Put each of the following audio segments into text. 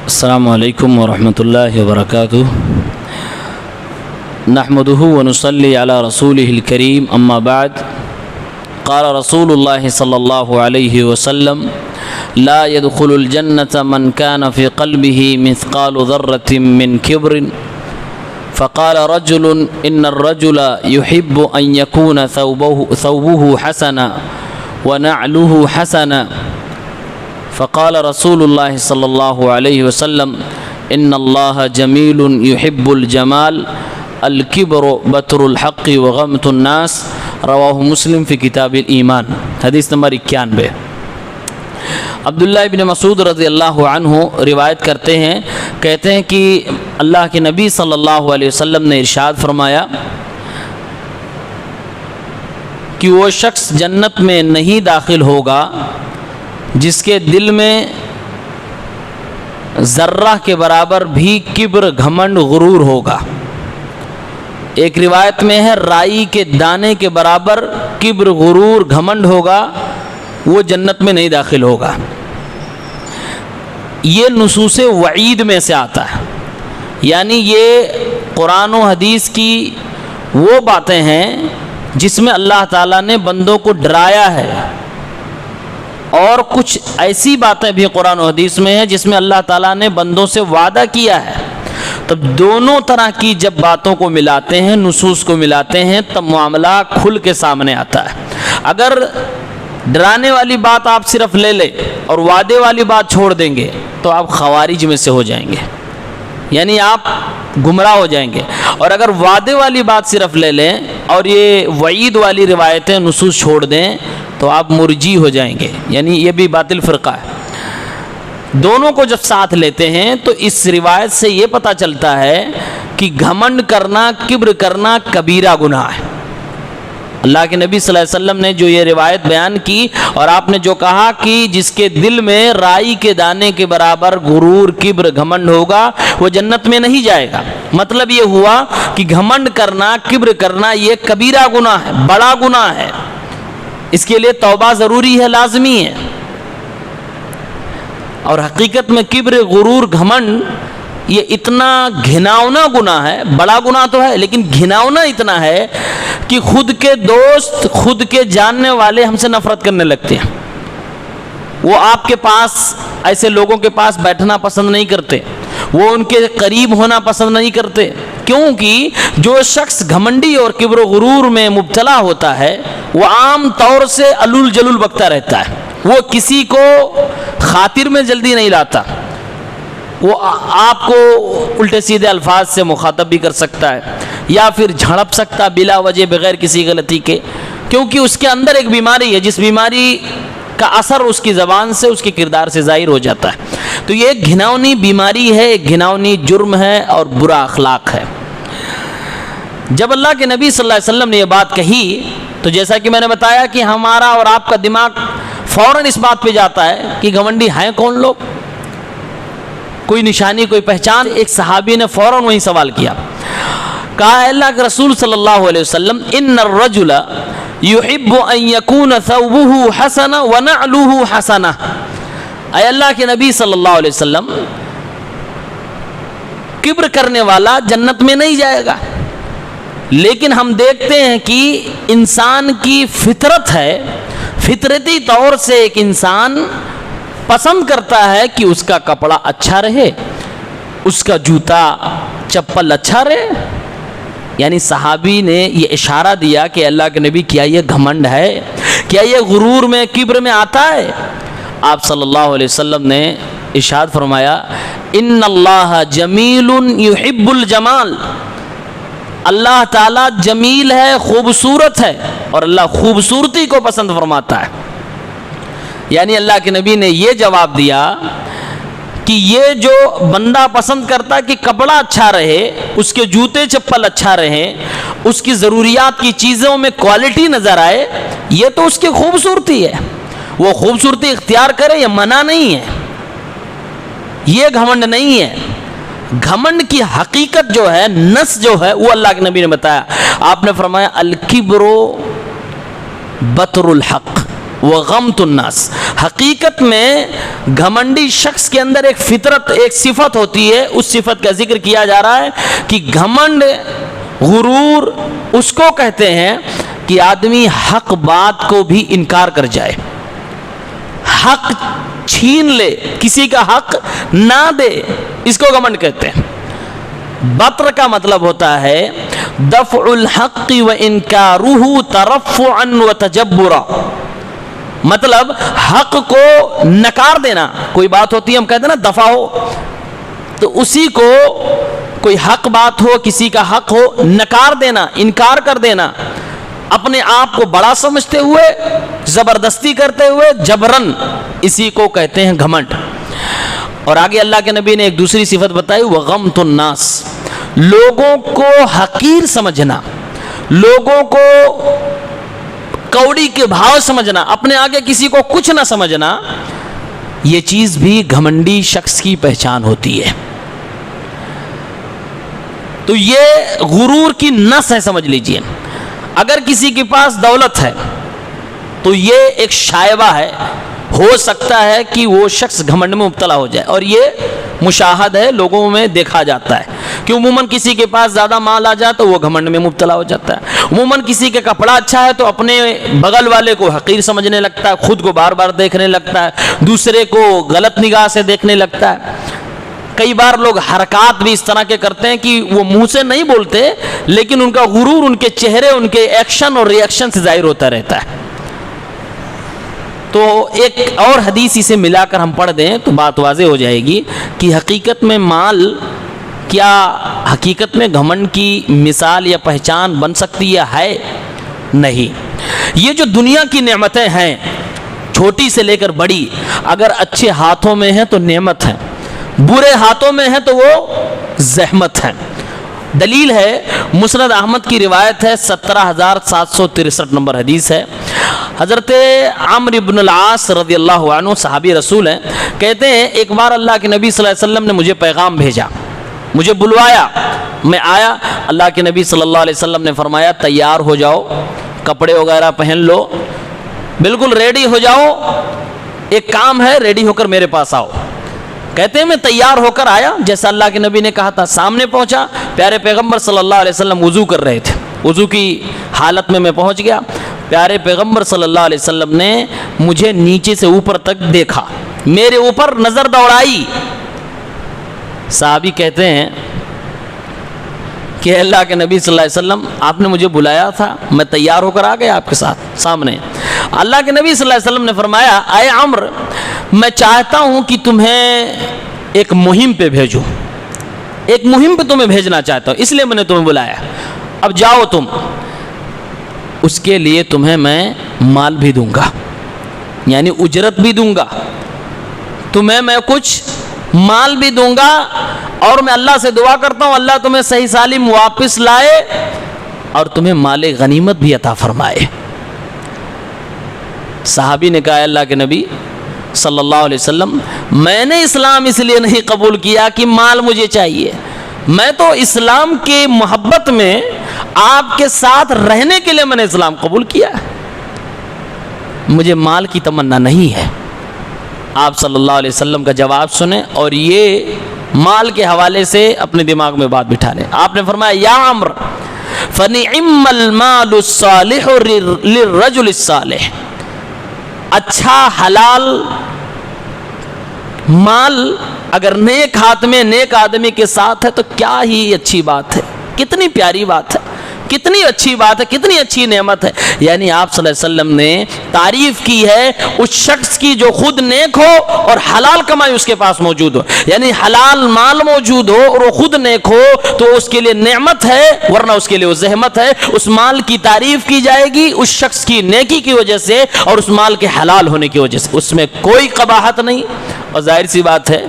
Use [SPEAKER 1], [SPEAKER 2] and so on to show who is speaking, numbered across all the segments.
[SPEAKER 1] السلام علیکم ورحمۃ اللہ وبرکاتہ نحمده ونصلی علی رسولہ الکریم اما بعد قال رسول اللہ صلی اللہ علیہ وسلم لا يدخل الجنة من كان في قلبه مثقال ذرة من كبر فقال رجل إن الرجل يحب أن يكون ثوبه حسنا ونعله حسنا فقال رسول اللہ صلی اللہ علیہ وسلم ان اللہ جمیل یحب الجمال الکبر بطر الحق وغمت الناس رواہ مسلم فی کتاب الایمان۔ حدیث نمبر 91۔ عبداللہ ابن مسعود رضی اللہ عنہ روایت کرتے ہیں، کہتے ہیں کہ اللہ کے نبی صلی اللہ علیہ وسلم نے ارشاد فرمایا کہ وہ شخص جنت میں نہیں داخل ہوگا جس کے دل میں ذرہ کے برابر بھی کبر، گھمنڈ، غرور ہوگا۔ ایک روایت میں ہے رائی کے دانے کے برابر کبر، غرور، گھمنڈ ہوگا، وہ جنت میں نہیں داخل ہوگا۔ یہ نصوص وعید میں سے آتا ہے، یعنی یہ قرآن و حدیث کی وہ باتیں ہیں جس میں اللہ تعالیٰ نے بندوں کو ڈرایا ہے، اور کچھ ایسی باتیں بھی قرآن و حدیث میں ہیں جس میں اللہ تعالیٰ نے بندوں سے وعدہ کیا ہے۔ تب دونوں طرح کی جب باتوں کو ملاتے ہیں، نصوص کو ملاتے ہیں، تب معاملہ کھل کے سامنے آتا ہے۔ اگر ڈرانے والی بات آپ صرف لے لیں اور وعدے والی بات چھوڑ دیں گے تو آپ خوارج میں سے ہو جائیں گے، یعنی آپ گمراہ ہو جائیں گے۔ اور اگر وعدے والی بات صرف لے لیں اور یہ وعید والی روایتیں، نصوص چھوڑ دیں تو آپ مرجی ہو جائیں گے، یعنی یہ بھی باطل فرقہ ہے۔ دونوں کو جب ساتھ لیتے ہیں تو اس روایت سے یہ پتہ چلتا ہے کہ گھمنڈ کرنا، کبر کرنا کبیرہ گناہ ہے۔ اللہ کے نبی صلی اللہ علیہ وسلم نے جو یہ روایت بیان کی اور آپ نے جو کہا کہ جس کے دل میں رائی کے دانے کے برابر غرور، کبر، گھمنڈ ہوگا وہ جنت میں نہیں جائے گا، مطلب یہ ہوا کہ گھمنڈ کرنا، کبر کرنا یہ کبیرہ گناہ ہے، بڑا گناہ ہے، اس کے لیے توبہ ضروری ہے، لازمی ہے۔ اور حقیقت میں کبر، غرور، گھمنڈ یہ اتنا گھناؤنا گناہ ہے، بڑا گناہ تو ہے لیکن گھناؤنا اتنا ہے کہ خود کے دوست، خود کے جاننے والے ہم سے نفرت کرنے لگتے ہیں۔ وہ آپ کے پاس، ایسے لوگوں کے پاس بیٹھنا پسند نہیں کرتے، وہ ان کے قریب ہونا پسند نہیں کرتے، کیونکہ جو شخص گھمنڈی اور کبر و غرور میں مبتلا ہوتا ہے وہ عام طور سے الول جلول بکتا رہتا ہے، وہ کسی کو خاطر میں جلدی نہیں لاتا، وہ آپ کو الٹے سیدھے الفاظ سے مخاطب بھی کر سکتا ہے یا پھر جھڑپ سکتا بلا وجہ، بغیر کسی غلطی کے، کیونکہ اس کے اندر ایک بیماری ہے جس بیماری کا اثر اس کی زبان سے، اس کے کردار سے ظاہر ہو جاتا ہے۔ تو یہ ایک گھناؤنی بیماری ہے، ایک گھناؤنی جرم ہے اور برا اخلاق ہے۔ جب اللہ کے نبی صلی اللہ علیہ وسلم نے یہ بات کہی تو جیسا کہ میں نے بتایا کہ ہمارا اور آپ کا دماغ فوراً اس بات پہ جاتا ہے کہ گھمنڈی ہیں کون لوگ، کوئی نشانی، کوئی پہچان۔ ایک صحابی نے فوراً وہی سوال کیا، کہا اللہ کے رسول صلی اللہ علیہ وسلم ان الرجل یحب ان یکون ثوبہ حسنا ونعلہ حسنا، اے اللہ کے نبی صلی اللہ علیہ وسلم کبر کرنے والا جنت میں نہیں جائے گا، لیکن ہم دیکھتے ہیں کہ انسان کی فطرت ہے، فطرتی طور سے ایک انسان پسند کرتا ہے کہ اس کا کپڑا اچھا رہے، اس کا جوتا چپل اچھا رہے۔ یعنی صحابی نے یہ اشارہ دیا کہ اللہ کے نبی کیا یہ گھمنڈ ہے، کیا یہ غرور میں، کبر میں آتا ہے؟ آپ صلی اللہ علیہ وسلم نے ارشاد فرمایا ان اللہ جمیل یحب الجمال، اللہ تعالیٰ جمیل ہے، خوبصورت ہے، اور اللہ خوبصورتی کو پسند فرماتا ہے۔ یعنی اللہ کے نبی نے یہ جواب دیا کہ یہ جو بندہ پسند کرتا ہے کہ کپڑا اچھا رہے، اس کے جوتے چپل اچھا رہے، اس کی ضروریات کی چیزوں میں کوالٹی نظر آئے، یہ تو اس کی خوبصورتی ہے، وہ خوبصورتی اختیار کرے، یہ منع نہیں ہے، یہ گھمنڈ نہیں ہے۔ گھمنڈ کی حقیقت جو ہے، نس جو ہے، وہ اللہ کے نبی نے بتایا۔ آپ نے فرمایا الکبر بطر الحق، وغمت الناس. حقیقت میں گھمنڈی شخص کے اندر ایک فطرت، ایک صفت ہوتی ہے، اس صفت کا ذکر کیا جا رہا ہے کہ گھمنڈ، غرور اس کو کہتے ہیں کہ آدمی حق بات کو بھی انکار کر جائے، حق چھین لے، کسی کا حق نہ دے، اس کو گھمنڈ کہتے ہیں. بطر کا مطلب ہوتا ہے دفع الحق و انکارہ ترفعا و تجبرا، مطلب حق کو نکار دینا. کوئی بات ہوتی ہے ہم کہتے ہیں نا دفع ہو، تو اسی کو کوئی حق بات ہو، کسی کا حق ہو، نکار دینا، انکار کر دینا، اپنے آپ کو بڑا سمجھتے ہوئے، زبردستی کرتے ہوئے، جبرن، اسی کو کہتے ہیں گھمنڈ. اور آگے اللہ کے نبی نے ایک دوسری صفت بتائی، وغمت الناس، لوگوں کو حقیر سمجھنا، لوگوں کو کوڑی کے بھاؤ سمجھنا، اپنے آگے کسی کو کچھ نہ سمجھنا، یہ چیز بھی گھمنڈی شخص کی پہچان ہوتی ہے. تو یہ غرور کی نس ہے، سمجھ لیجئے. اگر کسی کے پاس دولت ہے تو یہ ایک شائبہ ہے، ہو سکتا ہے کہ وہ شخص گھمنڈ میں مبتلا ہو جائے، اور یہ مشاہد ہے، لوگوں میں دیکھا جاتا ہے کہ عموماً کسی کے پاس زیادہ مال آ جائے تو وہ گھمنڈ میں مبتلا ہو جاتا ہے. عموماً کسی کے کپڑا اچھا ہے تو اپنے بغل والے کو حقیر سمجھنے لگتا ہے، خود کو بار بار دیکھنے لگتا ہے، دوسرے کو غلط نگاہ سے دیکھنے لگتا ہے. کئی بار لوگ حرکات بھی اس طرح کے کرتے ہیں کہ وہ منہ سے نہیں بولتے، لیکن ان کا غرور ان کے چہرے، ان کے ایکشن اور ری ایکشن سے ظاہر ہوتا رہتا ہے. تو ایک اور حدیث اسے ملا کر ہم پڑھ دیں تو بات واضح ہو جائے گی کہ حقیقت میں مال کیا حقیقت میں گھمنڈ کی مثال یا پہچان بن سکتی ہے؟ نہیں. یہ جو دنیا کی نعمتیں ہیں، چھوٹی سے لے کر بڑی، اگر اچھے ہاتھوں میں ہیں تو نعمت ہیں، برے ہاتھوں میں ہیں تو وہ زحمت ہیں. دلیل ہے مسند احمد کی روایت ہے، 17,763 نمبر حدیث ہے. حضرت عمرو بن العاص رضی اللہ عنہ صحابی رسول ہیں، کہتے ہیں ایک بار اللہ کے نبی صلی اللہ علیہ وسلم نے مجھے پیغام بھیجا، مجھے بلوایا، میں آیا. اللہ کے نبی صلی اللہ علیہ وسلم نے فرمایا تیار ہو جاؤ، کپڑے وغیرہ پہن لو، بالکل ریڈی ہو جاؤ، ایک کام ہے، ریڈی ہو کر میرے پاس آؤ. کہتے ہیں میں تیار ہو کر آیا جیسا اللہ کے نبی نے کہا تھا. سامنے پہنچا، پیارے پیغمبر صلی اللہ علیہ وسلم وضو کر رہے تھے، وضو کی حالت میں پہنچ گیا. پیارے پیغمبر صلی اللہ علیہ وسلم نے مجھے نیچے سے اوپر تک دیکھا، میرے اوپر نظر دوڑائی. صحابی کہتے ہیں کہ اللہ کے نبی صلی اللہ علیہ وسلم آپ نے مجھے بلایا تھا، میں تیار ہو کر آ گیا آپ کے ساتھ سامنے. اللہ کے نبی صلی اللہ علیہ وسلم نے فرمایا اے عمرو، میں چاہتا ہوں کہ تمہیں ایک مہم پہ بھیجوں، ایک مہم پہ تمہیں بھیجنا چاہتا ہوں، اس لیے میں نے تمہیں بلایا. اب جاؤ تم، اس کے لیے تمہیں میں مال بھی دوں گا، یعنی اجرت بھی دوں گا، تمہیں میں کچھ مال بھی دوں گا، اور میں اللہ سے دعا کرتا ہوں اللہ تمہیں صحیح سالم واپس لائے اور تمہیں مال غنیمت بھی عطا فرمائے. صحابی نے کہا اللہ کے نبی صلی اللہ علیہ وسلم، میں نے اسلام اس لیے نہیں قبول کیا کہ مال مجھے چاہیے، میں تو اسلام کی محبت میں آپ کے ساتھ رہنے کے لیے میں نے اسلام قبول کیا، مجھے مال کی تمنا نہیں ہے. آپ صلی اللہ علیہ وسلم کا جواب سنیں اور یہ مال کے حوالے سے اپنے دماغ میں بات بٹھا لیں. آپ نے فرمایا یا عمرو فنعم المال الصالح للرجل الصالح، اچھا حلال مال اگر نیک ہاتھ میں نیک آدمی کے ساتھ ہے تو کیا ہی اچھی بات ہے، کتنی پیاری بات ہے، کتنی اچھی بات ہے، کتنی اچھی نعمت ہے. یعنی آپ صلی اللہ علیہ وسلم نے تعریف کی ہے اس شخص کی جو خود نیک ہو اور حلال کمائی اس کے پاس موجود ہو، یعنی حلال مال موجود ہو اور وہ خود نیک ہو تو اس کے لیے نعمت ہے، ورنہ اس کے لیے وہ زحمت ہے. اس مال کی تعریف کی جائے گی اس شخص کی نیکی کی وجہ سے اور اس مال کے حلال ہونے کی وجہ سے، اس میں کوئی قباحت نہیں. اور ظاہر سی بات ہے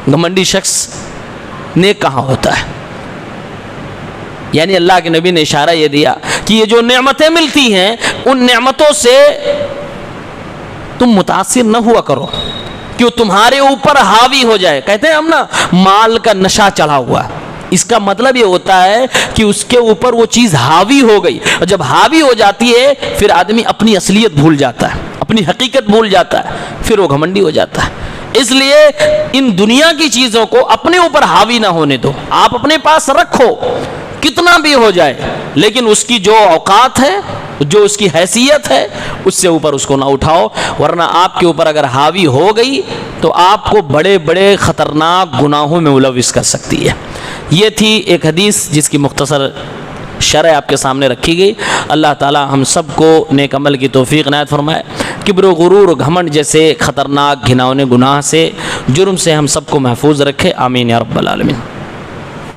[SPEAKER 1] گھمنڈی شخص نیک کہاں ہوتا ہے؟ یعنی اللہ کے نبی نے اشارہ یہ دیا کہ یہ جو نعمتیں ملتی ہیں ان نعمتوں سے تم متاثر نہ ہوا کرو کہ وہ تمہارے اوپر حاوی ہو جائے. کہتے ہیں ہم نا مال کا نشہ چڑھا ہوا، اس کا مطلب یہ ہوتا ہے کہ اس کے اوپر وہ چیز حاوی ہو گئی، اور جب حاوی ہو جاتی ہے پھر آدمی اپنی اصلیت بھول جاتا ہے، اپنی حقیقت بھول جاتا ہے، پھر وہ گھمنڈی ہو جاتا ہے۔ اس لیے ان دنیا کی چیزوں کو اپنے اوپر حاوی نہ ہونے دو، آپ اپنے پاس رکھو کتنا بھی ہو جائے، لیکن اس کی جو اوقات ہے، جو اس کی حیثیت ہے، اس سے اوپر اس کو نہ اٹھاؤ، ورنہ آپ کے اوپر اگر حاوی ہو گئی تو آپ کو بڑے بڑے خطرناک گناہوں میں ملوث کر سکتی ہے۔ یہ تھی ایک حدیث جس کی مختصر شرح آپ کے سامنے رکھی گئی۔ اللہ تعالی ہم سب کو نیک عمل کی توفیق عنایت فرمائے۔ کبر و غرور گھمنڈ جیسے خطرناک گھناؤنے گناہ سے، جرم سے ہم سب کو محفوظ رکھے، آمین یا رب العالمین۔